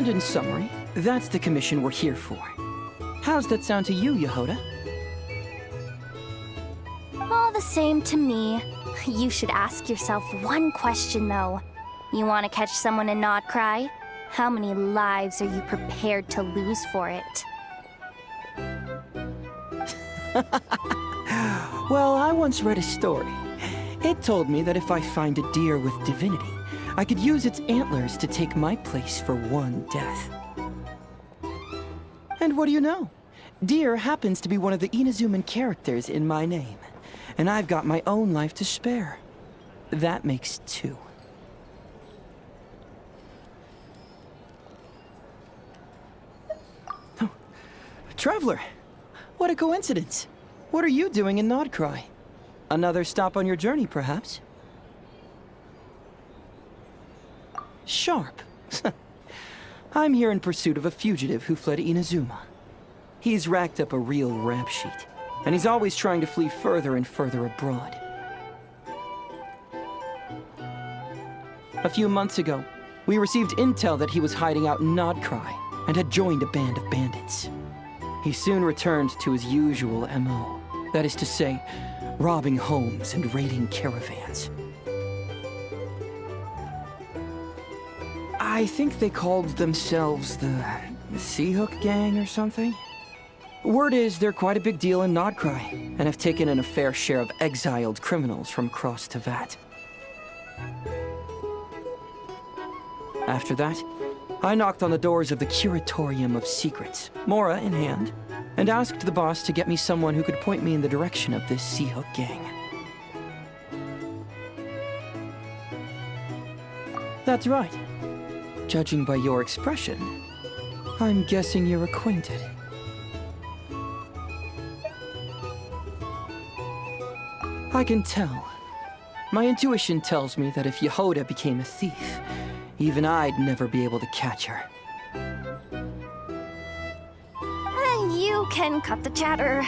And in summary, that's the commission we're here for. How's that sound to you, Yehoda? All the same to me. You should ask yourself one question, though. You want to catch someone and not cry? How many lives are you prepared to lose for it? Well, I once read a story. It told me that if I find a deer with divinity, I could use its antlers to take my place for one death. And what do you know? Deer happens to be one of the Inazuman characters in my name. And I've got my own life to spare. That makes two. Oh, Traveler, what a coincidence. What are you doing in Nodcry? Another stop on your journey, perhaps? Sharp. I'm here in pursuit of a fugitive who fled Inazuma. He's racked up a real rap sheet, and he's always trying to flee further and further abroad. A few months ago, we received intel that he was hiding out in Nodcry and had joined a band of bandits. He soon returned to his usual MO, that is to say, robbing homes and raiding caravans. I think they called themselves the Sea Hook Gang or something. Word is they're quite a big deal in Nodcry, and have taken in a fair share of exiled criminals from across Tevat. After that, I knocked on the doors of the Curatorium of Secrets, Mora in hand, and asked the boss to get me someone who could point me in the direction of this Sea Hook Gang. That's right. Judging by your expression, I'm guessing you're acquainted. I can tell. My intuition tells me that if Yehoda became a thief, even I'd never be able to catch her. You can cut the chatter.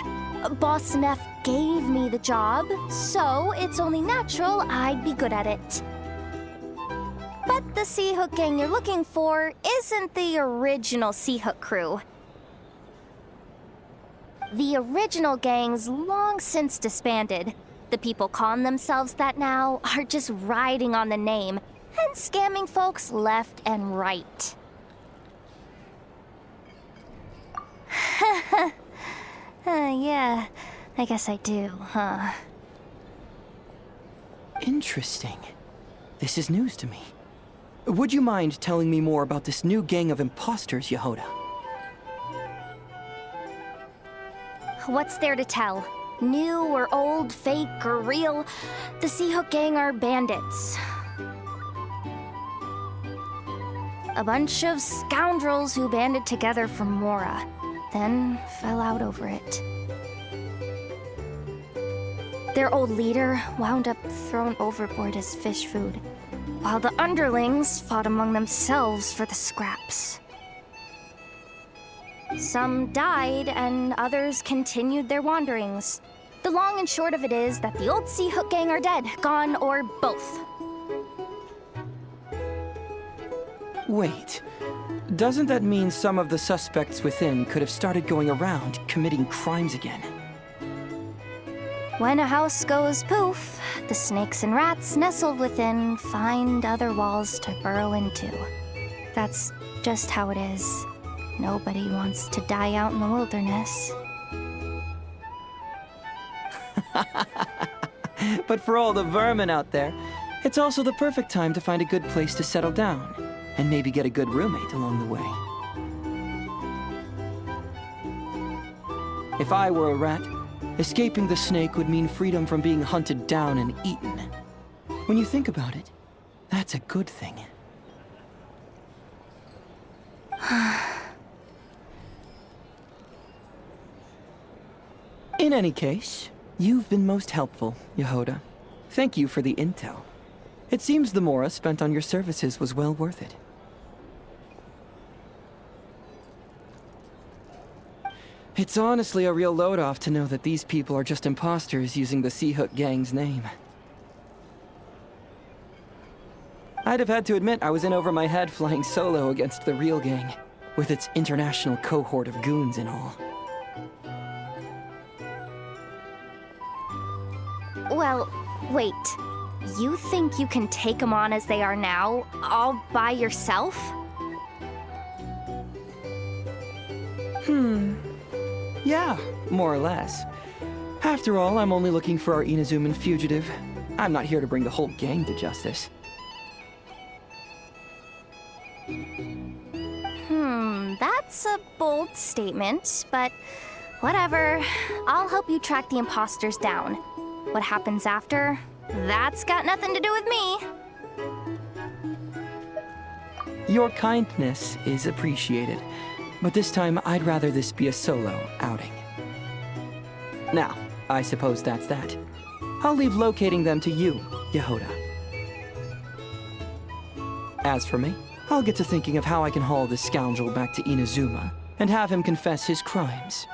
Boss Neff gave me the job, so it's only natural I'd be good at it. But the Sea Hook Gang you're looking for isn't the original Sea Hook crew. The original gang's long since disbanded. The people calling themselves that now are just riding on the name and scamming folks left and right. Yeah, I guess I do, huh? Interesting. This is news to me. Would you mind telling me more about this new gang of imposters, Yehoda? What's there to tell? New or old, fake or real, the Sea Hook Gang are bandits. A bunch of scoundrels who banded together for Mora, then fell out over it. Their old leader wound up thrown overboard as fish food, while the underlings fought among themselves for the scraps. Some died, and others continued their wanderings. The long and short of it is that the old Sea Hook Gang are dead, gone, or both. Wait. Doesn't that mean some of the suspects within could have started going around committing crimes again? When a house goes poof, the snakes and rats nestled within find other walls to burrow into. That's just how it is. Nobody wants to die out in the wilderness. But for all the vermin out there, it's also the perfect time to find a good place to settle down, and maybe get a good roommate along the way. If I were a rat, escaping the snake would mean freedom from being hunted down and eaten. When you think about it, that's a good thing. In any case, you've been most helpful, Yehoda. Thank you for the intel. It seems the Mora spent on your services was well worth it. It's honestly a real load-off to know that these people are just imposters using the Sea Hook Gang's name. I'd have had to admit I was in over my head flying solo against the real gang, with its international cohort of goons and all. Well, wait. You think you can take them on as they are now, all by yourself? Yeah, more or less. After all, I'm only looking for our Inazuman fugitive. I'm not here to bring the whole gang to justice. That's a bold statement, but whatever. I'll help you track the imposters down. What happens after? That's got nothing to do with me. Your kindness is appreciated, but this time I'd rather this be a solo outing. Now, I suppose that's that. I'll leave locating them to you, Yehoda. As for me, I'll get to thinking of how I can haul this scoundrel back to Inazuma and have him confess his crimes.